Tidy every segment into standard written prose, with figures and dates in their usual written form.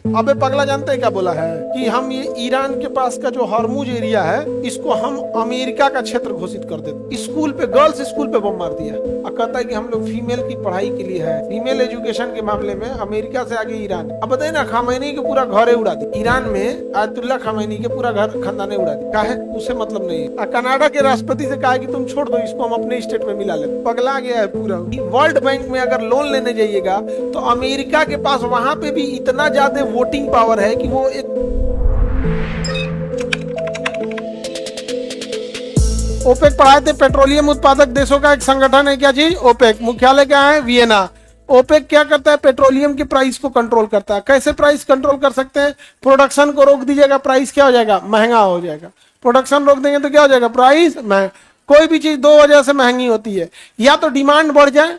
अबे पगला जानते हैं क्या बोला है कि हम ये ईरान के पास का जो हॉर्मुज एरिया है इसको हम अमेरिका का क्षेत्र घोषित कर देते। स्कूल पे, गर्ल्स स्कूल पे बम मार दिया और कहता है कि हम लोग फीमेल की पढ़ाई के लिए है, फीमेल एजुकेशन के मामले में अमेरिका से आगे ईरान। अब बताइए ना, खामैनी के पूरा घरे उड़ा दी ईरान में, आयतुल्ला खामैनी के पूरा घर खानदाने उड़ा दी। काहे? उसे मतलब नहीं है। कनाडा के राष्ट्रपति से कहा कि तुम छोड़ दो इसको, हम अपने स्टेट में मिला लेते। पगला गया है पूरा। वर्ल्ड बैंक में अगर लोन लेने जाइएगा तो अमेरिका के पास वहां पे भी इतना ज्यादा वोटिंग पावर है कि वो एक ओपेक पढ़ाए थे, पेट्रोलियम उत्पादक देशों का एक संगठन है। क्या चीज? ओपेक। मुख्यालय क्या है? वियना। ओपेक क्या करता है? पेट्रोलियम के प्राइस को कंट्रोल करता है। कैसे प्राइस कंट्रोल कर सकते हैं? प्रोडक्शन को रोक दीजिएगा, प्राइस क्या हो जाएगा? महंगा हो जाएगा। प्रोडक्शन रोक देंगे तो क्या हो जाएगा? प्राइस महंगा। कोई भी चीज दो वजह से महंगी होती है, या तो डिमांड बढ़ जाए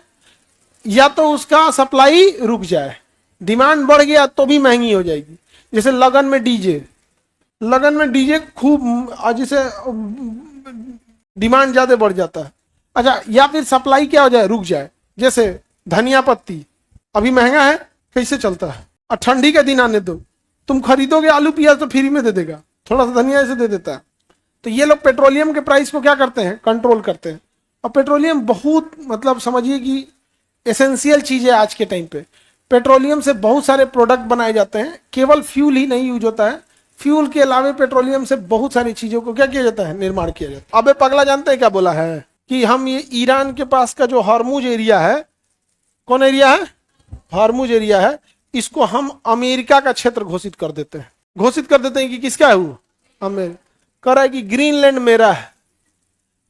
या तो उसका सप्लाई रुक जाए। डिमांड बढ़ गया तो भी महंगी हो जाएगी। जैसे लगन में डीजे खूब, जैसे डिमांड ज्यादा बढ़ जाता है। अच्छा, या फिर सप्लाई क्या हो जाए? रुक जाए। जैसे धनिया पत्ती अभी महंगा है, कैसे चलता है? और ठंडी के दिन आने दो, तुम खरीदोगे आलू प्याज तो फ्री में दे देगा, थोड़ा सा धनिया ऐसे दे देता है। तो ये लोग पेट्रोलियम के प्राइस को क्या करते हैं? कंट्रोल करते हैं। और पेट्रोलियम बहुत, मतलब समझिए कि एसेंशियल चीज है आज के टाइम पे। पेट्रोलियम से बहुत सारे प्रोडक्ट बनाए जाते हैं, केवल फ्यूल ही नहीं यूज होता है। फ्यूल के अलावे पेट्रोलियम से बहुत सारी चीजों को क्या किया जाता है? निर्माण किया जाता है। अबे पगला जानते हैं क्या बोला है कि हम ये ईरान के पास का जो हॉर्मुज एरिया है, कौन एरिया है? हॉर्मुज एरिया है, इसको हम अमेरिका का क्षेत्र घोषित कर देते हैं। घोषित कर देते हैं कि किसका है वो? अमेरिका। कह रहा है कि ग्रीनलैंड मेरा है।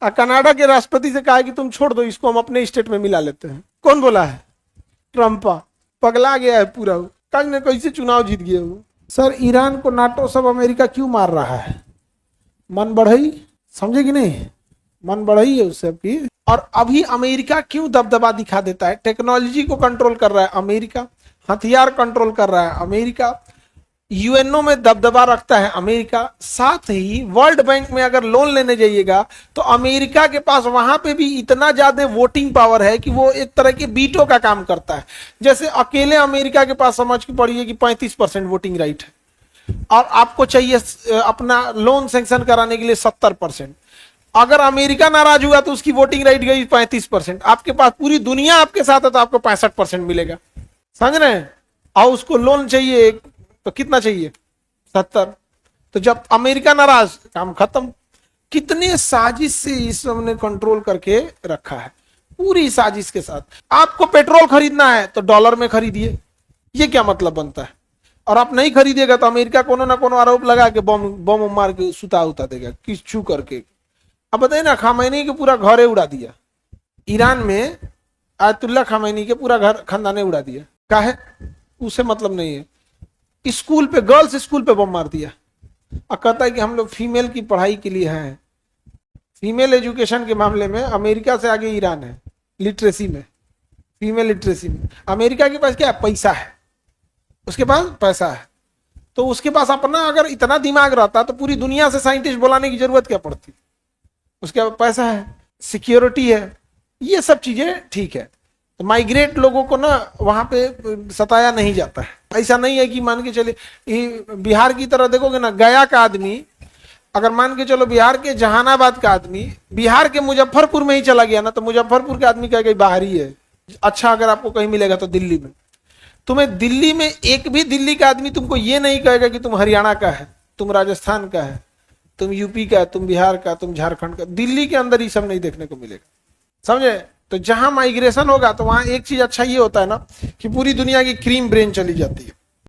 और कनाडा के राष्ट्रपति से कहा है कि तुम छोड़ दो इसको, हम अपने स्टेट में मिला लेते हैं। कौन बोला है? ट्रम्पा। पगला गया है पूरा। कल ने कैसे चुनाव जीत गया वो। सर, ईरान को नाटो सब अमेरिका क्यों मार रहा है? मन बढ़ई, समझे कि नहीं? मन बढ़ई है उससे की। और अभी अमेरिका क्यों दबदबा दिखा देता है? टेक्नोलॉजी को कंट्रोल कर रहा है अमेरिका, हथियार कंट्रोल कर रहा है अमेरिका, यूएनओ में दबदबा रखता है अमेरिका। साथ ही वर्ल्ड बैंक में अगर लोन लेने जाइएगा तो अमेरिका के पास वहां पे भी इतना ज्यादा वोटिंग पावर है कि वो एक तरह के बीटो का काम करता है। जैसे अकेले अमेरिका के पास समझ के पड़िए कि 35% वोटिंग राइट है, और आपको चाहिए अपना लोन सैंक्शन कराने के लिए 70%। अगर अमेरिका नाराज हुआ तो उसकी वोटिंग राइट गई 35%। आपके पास पूरी दुनिया आपके साथ है तो आपको 65% मिलेगा, समझ रहे हैं? और उसको लोन चाहिए तो कितना चाहिए? 70। तो जब अमेरिका नाराज, काम खत्म। कितने साजिश से इस सबने कंट्रोल करके रखा है, पूरी साजिश के साथ। आपको पेट्रोल खरीदना है तो डॉलर में खरीदिए, ये क्या मतलब बनता है? और आप नहीं खरीदिएगा तो अमेरिका कोनो ना कोनो आरोप लगा के बम मार के सुता उता देगा, किस छू करके। अब बताइए ना, खामैनी के पूरा घरे उड़ा दिया ईरान में, आयतुल्ला खामैनी के पूरा घर खानदाने उड़ा दिया। काहे? उसे मतलब नहीं है। स्कूल पे, गर्ल्स स्कूल पे बम मार दिया और कहता है कि हम लोग फीमेल की पढ़ाई के लिए हैं, फीमेल एजुकेशन के मामले में अमेरिका से आगे ईरान है, लिटरेसी में, फीमेल लिटरेसी में। अमेरिका के पास क्या है? पैसा है, उसके पास पैसा है। तो उसके पास अपना अगर इतना दिमाग रहता तो पूरी दुनिया से साइंटिस्ट बुलाने की जरूरत क्या पड़ती? उसके पास पैसा है, सिक्योरिटी है, ये सब चीजें ठीक है। तो माइग्रेट लोगों को ना वहां पे सताया नहीं जाता है। ऐसा नहीं है कि मान के चले बिहार की तरह देखोगे ना, गया का आदमी अगर मान के चलो बिहार के जहानाबाद का आदमी बिहार के मुजफ्फरपुर में ही चला गया ना, तो मुजफ्फरपुर के आदमी कहेगा बाहर ही है। अच्छा, अगर आपको कहीं मिलेगा तो दिल्ली में। तुम्हें दिल्ली में एक भी दिल्ली का आदमी तुमको ये नहीं कहेगा कि तुम हरियाणा का है, तुम राजस्थान का है, तुम यूपी का, तुम बिहार का, तुम झारखंड का। दिल्ली के अंदर ही सब नहीं देखने को मिलेगा, समझे? तो जहां माइग्रेशन होगा तो वहां एक चीज अच्छा ये होता है ना कि पूरी दुनिया की क्रीम ब्रेन चली जाती है।